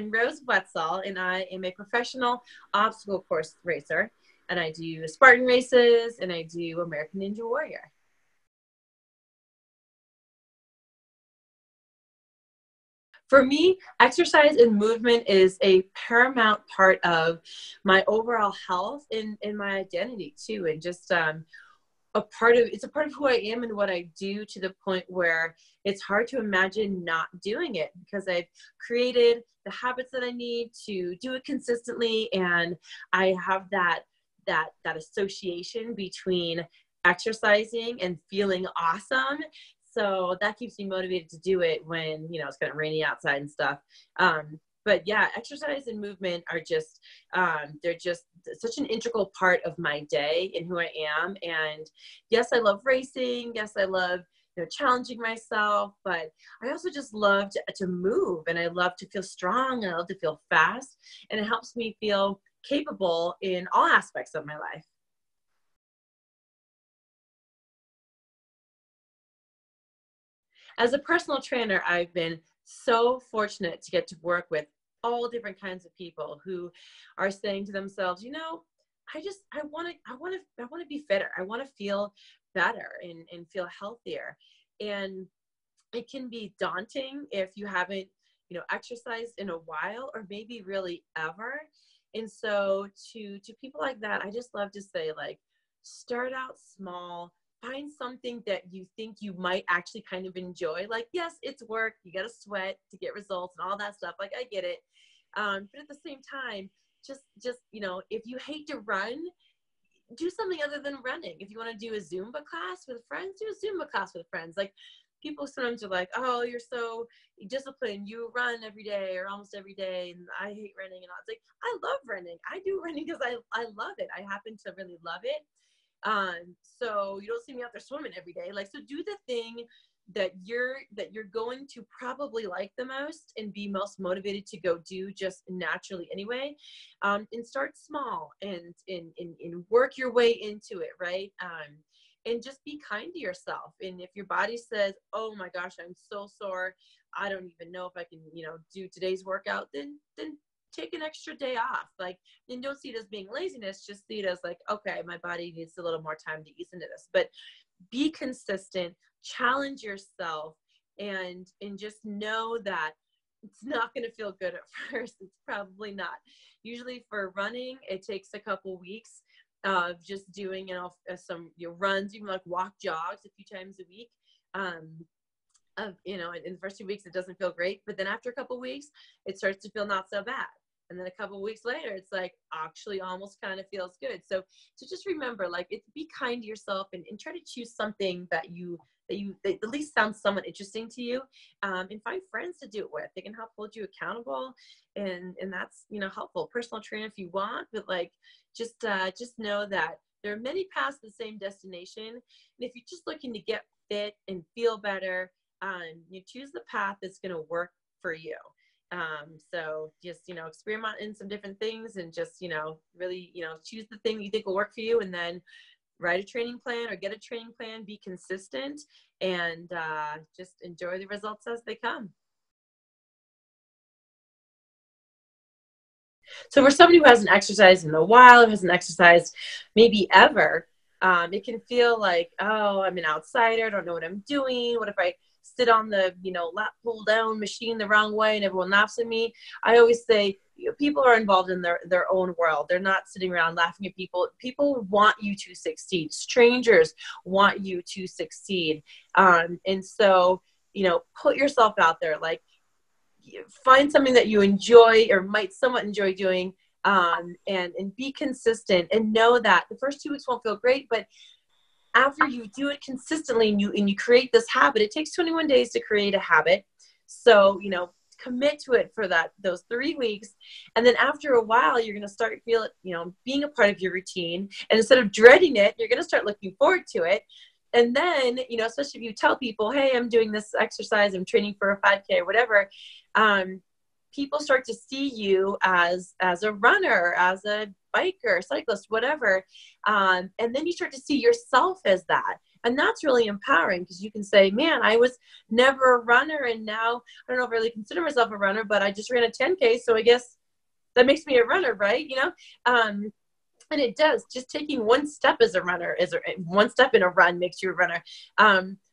I'm Rose Wetzel, and I am a professional obstacle course racer. And I do Spartan races, and I do American Ninja Warrior. For me, exercise and movement is a paramount part of my overall health and my identity too, and just it's a part of who I am and what I do, to the point where it's hard to imagine not doing it, because I've created the habits that I need to do it consistently, and I have that association between exercising and feeling awesome. So that keeps me motivated to do it when, it's kind of rainy outside and stuff. But yeah, exercise and movement are just, they're just such an integral part of my day and who I am. And yes, I love racing. Yes, I love, challenging myself, but I also just love to move, and I love to feel strong, and I love to feel fast, and it helps me feel capable in all aspects of my life. As a personal trainer, I've been so fortunate to get to work with all different kinds of people who are saying to themselves, I want to be fitter. I want to feel better and feel healthier. And it can be daunting if you haven't, exercised in a while, or maybe really ever. And so to people like that, I just love to say, like, start out small. Find something that you think you might actually kind of enjoy. Like, yes, it's work. You got to sweat to get results and all that stuff. Like, I get it. But at the same time, just, if you hate to run, do something other than running. If you want to do a Zumba class with friends, do a Zumba class with friends. Like, people sometimes are like, oh, you're so disciplined. You run every day or almost every day, and I hate running. And all. It's like, I love running. I do running because I love it. I happen to really love it. So you don't see me out there swimming every day. Like, so do the thing that you're going to probably like the most and be most motivated to go do just naturally anyway. And start small and work your way into it, right? And just be kind to yourself. And if your body says, oh my gosh, I'm so sore, I don't even know if I can, do today's workout, then take an extra day off. Like, and don't see it as being laziness, just see it as like, okay, my body needs a little more time to ease into this. But be consistent, challenge yourself, and just know that it's not going to feel good at first. It's probably not. Usually for running, it takes a couple weeks of just doing, some runs, even like walk jogs a few times a week. In the first 2 weeks, it doesn't feel great, but then after a couple weeks, it starts to feel not so bad. And then a couple of weeks later, it's like actually almost kind of feels good. So just remember, like, be kind to yourself, and try to choose something that at least sounds somewhat interesting to you, and find friends to do it with. They can help hold you accountable, and that's, helpful. Personal trainer if you want, but like, just know that there are many paths to the same destination. And if you're just looking to get fit and feel better, you choose the path that's going to work for you. So just, experiment in some different things, and just, really, choose the thing that you think will work for you, and then write a training plan or get a training plan, be consistent, and just enjoy the results as they come. So for somebody who hasn't exercised in a while, who hasn't exercised maybe ever, it can feel like, oh, I'm an outsider. I don't know what I'm doing. What if I sit on the, lat pull down machine the wrong way and everyone laughs at me? I always say, people are involved in their own world. They're not sitting around laughing at people. People want you to succeed. Strangers want you to succeed. And so, put yourself out there. Like, find something that you enjoy or might somewhat enjoy doing, and be consistent, and know that the first 2 weeks won't feel great, but after you do it consistently, and you create this habit, it takes 21 days to create a habit. So, commit to it for those 3 weeks. And then after a while, you're going to start feel it, being a part of your routine. And instead of dreading it, you're going to start looking forward to it. And then, especially if you tell people, hey, I'm doing this exercise, I'm training for a 5K or whatever, people start to see you as a runner, as a biker, cyclist, whatever. And then you start to see yourself as that. And that's really empowering because you can say, man, I was never a runner. And now I don't know if I really consider myself a runner, but I just ran a 10K. So I guess that makes me a runner, right? And it does. Just taking one step as a runner, one step in a run makes you a runner.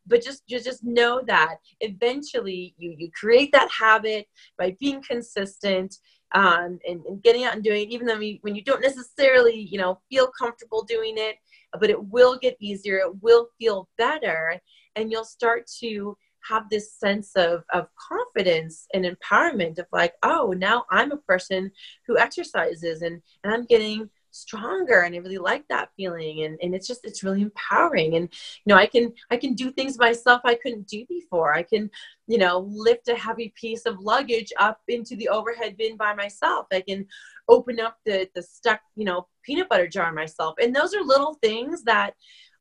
But just know that eventually you create that habit by being consistent, and getting out and doing it, even though when you don't necessarily, feel comfortable doing it, but it will get easier. It will feel better, and you'll start to have this sense of confidence and empowerment of like, oh, now I'm a person who exercises and I'm getting stronger, and I really like that feeling, and it's really empowering. And I can do things myself I couldn't do before. I can lift a heavy piece of luggage up into the overhead bin by myself. I can open up the stuck peanut butter jar myself. And those are little things that,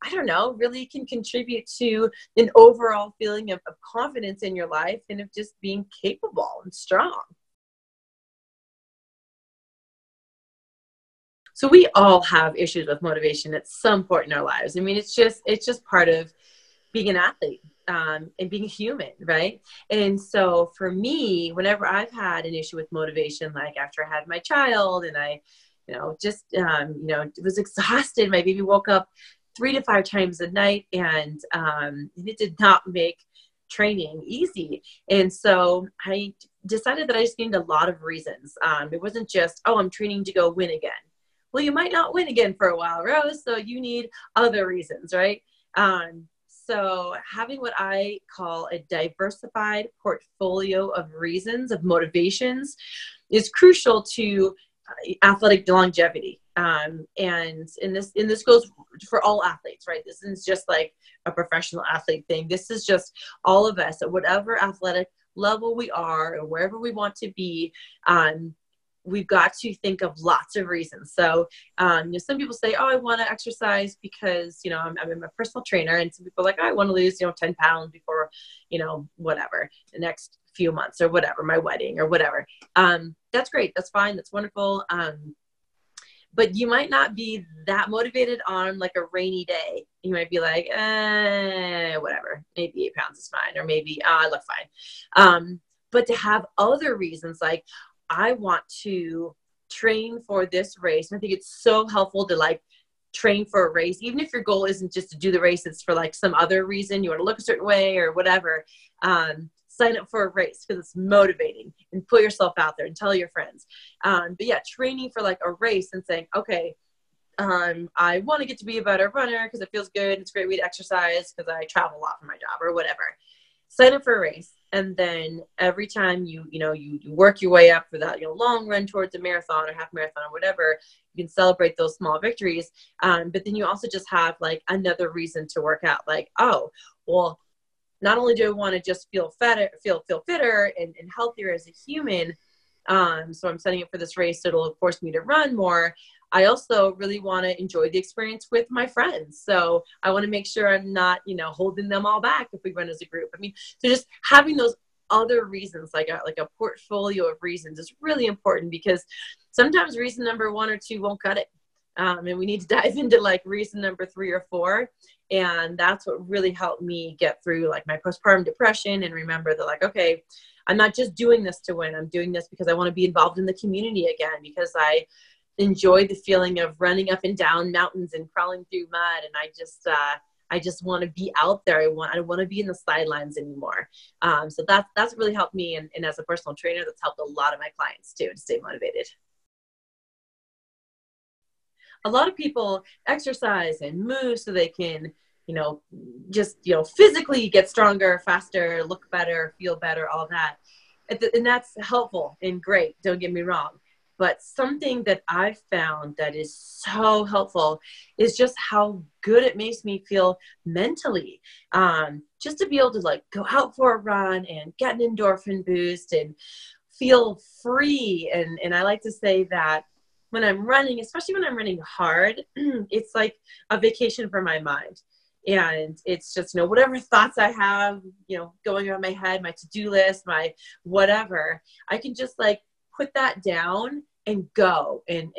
I don't know, really can contribute to an overall feeling of confidence in your life and of just being capable and strong. So we all have issues with motivation at some point in our lives. I mean, it's just part of being an athlete, and being human, right? And so for me, whenever I've had an issue with motivation, like after I had my child and I, was exhausted, my baby woke up 3 to 5 times a night, and it did not make training easy. And so I decided that I just needed a lot of reasons. It wasn't just, oh, I'm training to go win again. Well, you might not win again for a while, Rose, so you need other reasons, right? So having what I call a diversified portfolio of reasons, of motivations, is crucial to athletic longevity. And this goes for all athletes, right? This is just like a professional athlete thing. This is just all of us at whatever athletic level we are or wherever we want to be. We've got to think of lots of reasons. So, some people say, oh, I want to exercise because, I'm a personal trainer. And some people are like, oh, I want to lose, 10 pounds before, whatever, the next few months or whatever, my wedding or whatever. That's great. That's fine. That's wonderful. But you might not be that motivated on like a rainy day. You might be like, whatever, maybe 8 pounds is fine. Or maybe, I look fine. But to have other reasons, like, I want to train for this race. And I think it's so helpful to like train for a race, even if your goal isn't just to do the race, it's for like some other reason. You want to look a certain way or whatever. Sign up for a race because it's motivating, and put yourself out there and tell your friends. But yeah, training for like a race and saying, okay, I want to get to be a better runner because it feels good. It's a great way to exercise because I travel a lot for my job or whatever. Sign up for a race. And then every time you work your way up for that, long run towards a marathon or half marathon or whatever, you can celebrate those small victories. But then you also just have like another reason to work out. Like, oh, well, not only do I want to just feel fitter and healthier as a human, so I'm setting up for this race, so it'll force me to run more. I also really want to enjoy the experience with my friends. So I want to make sure I'm not, holding them all back if we run as a group. I mean, so just having those other reasons, like a portfolio of reasons, is really important, because sometimes reason number 1 or 2 won't cut it. And we need to dive into like reason number 3 or 4. And that's what really helped me get through like my postpartum depression, and remember that like, okay, I'm not just doing this to win. I'm doing this because I want to be involved in the community again, because I enjoy the feeling of running up and down mountains and crawling through mud. And I just want to be out there. I want to be in the sidelines anymore. So that's really helped me. And as a personal trainer, that's helped a lot of my clients too, to stay motivated. A lot of people exercise and move so they can, just, physically get stronger, faster, look better, feel better, all that. And that's helpful and great. Don't get me wrong. But something that I've found that is so helpful is just how good it makes me feel mentally. Just to be able to like go out for a run and get an endorphin boost and feel free. And I like to say that when I'm running, especially when I'm running hard, it's like a vacation for my mind. And it's just, whatever thoughts I have, going around my head, my to-do list, my whatever, I can just like put that down and go and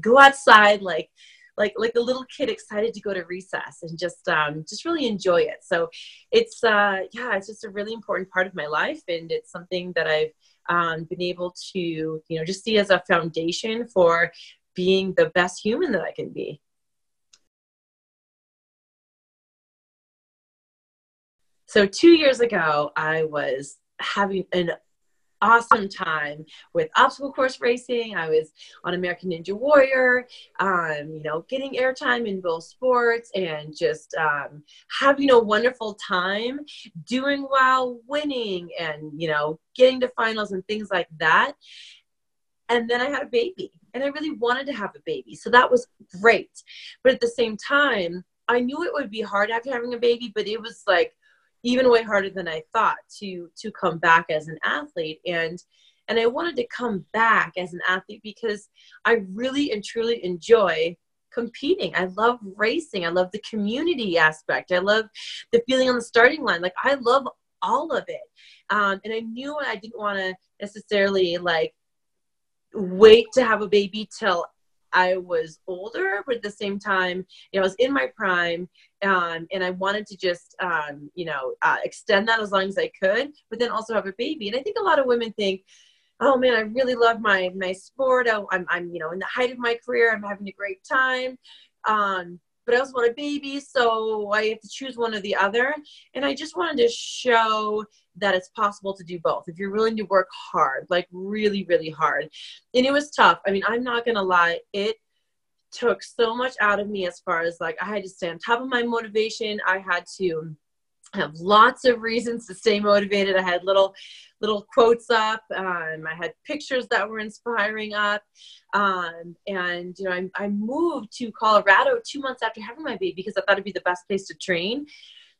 go outside, like like a little kid excited to go to recess and just really enjoy it. So it's yeah, it's just a really important part of my life, and it's something that I've been able to, you know, just see as a foundation for being the best human that I can be. So 2 years ago, I was having an awesome time with obstacle course racing. I was on American Ninja Warrior, you know, getting airtime in both sports, and just having a wonderful time, doing well, winning, and, you know, getting to finals and things like that. And then I had a baby, and I really wanted to have a baby. So that was great. But at the same time, I knew it would be hard after having a baby, but it was like even way harder than I thought to come back as an athlete. And I wanted to come back as an athlete because I really and truly enjoy competing. I love racing. I love the community aspect. I love the feeling on the starting line. Like, I love all of it. And I knew I didn't want to necessarily like wait to have a baby till I was older, but at the same time, you know, I was in my prime, and I wanted to just, you know, extend that as long as I could, but then also have a baby. And I think a lot of women think, oh man, I really love my sport. I'm, you know, in the height of my career. I'm having a great time. But I also want a baby, so I have to choose one or the other. And I just wanted to show that it's possible to do both if you're willing to work hard, like really, really hard. And it was tough. I mean, I'm not going to lie. It took so much out of me as far as like, I had to stay on top of my motivation. I had to have lots of reasons to stay motivated. I had little quotes up. I had pictures that were inspiring up. And, you know, I moved to Colorado 2 months after having my baby because I thought it'd be the best place to train.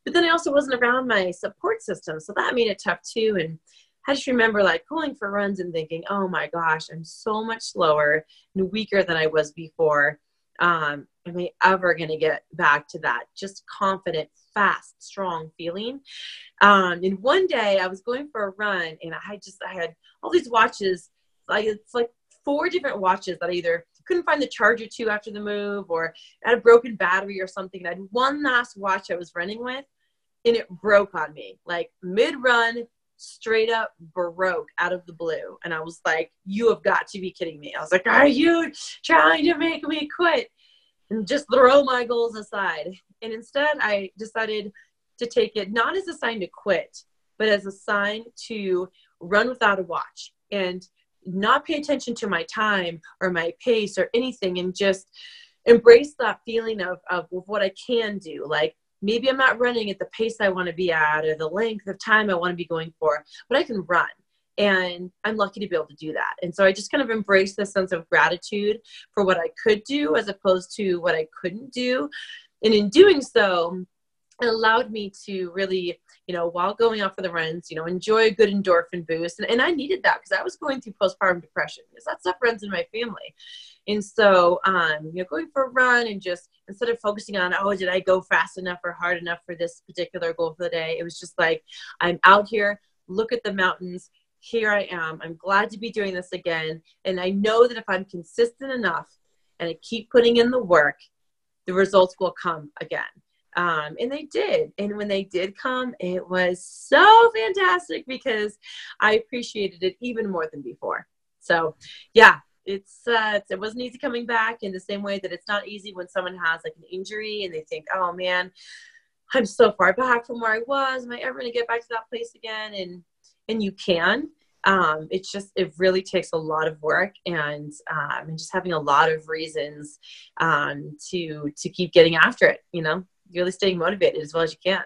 But then I also wasn't around my support system. So that made it tough too. And I just remember like going for runs and thinking, oh my gosh, I'm so much slower and weaker than I was before. Am I ever going to get back to that just confident, fast, strong feeling? And one day I was going for a run, and I had all these watches. Like, it's like 4 different watches that I either couldn't find the charger to after the move, or had a broken battery or something. And I had one last watch I was running with, and it broke on me, like mid-run, straight up broke out of the blue. And I was like, you have got to be kidding me. I was like, are you trying to make me quit and just throw my goals aside? And instead I decided to take it not as a sign to quit, but as a sign to run without a watch and not pay attention to my time or my pace or anything, and just embrace that feeling of what I can do. Like, maybe I'm not running at the pace I want to be at or the length of time I want to be going for, but I can run. And I'm lucky to be able to do that. And so I just kind of embraced this sense of gratitude for what I could do as opposed to what I couldn't do. And in doing so, it allowed me to really, you know, while going out for the runs, you know, enjoy a good endorphin boost. And I needed that because I was going through postpartum depression, because that stuff runs in my family. And so, you know, going for a run and just, instead of focusing on, oh, did I go fast enough or hard enough for this particular goal for the day? It was just like, I'm out here, look at the mountains. Here I am. I'm glad to be doing this again. And I know that if I'm consistent enough and I keep putting in the work, the results will come again. And they did. And when they did come, it was so fantastic because I appreciated it even more than before. So yeah, it wasn't easy coming back, in the same way that it's not easy when someone has like an injury and they think, oh man, I'm so far back from where I was. Am I ever going to get back to that place again? And you can. It really takes a lot of work, and just having a lot of reasons to keep getting after it, you know, really staying motivated as well as you can.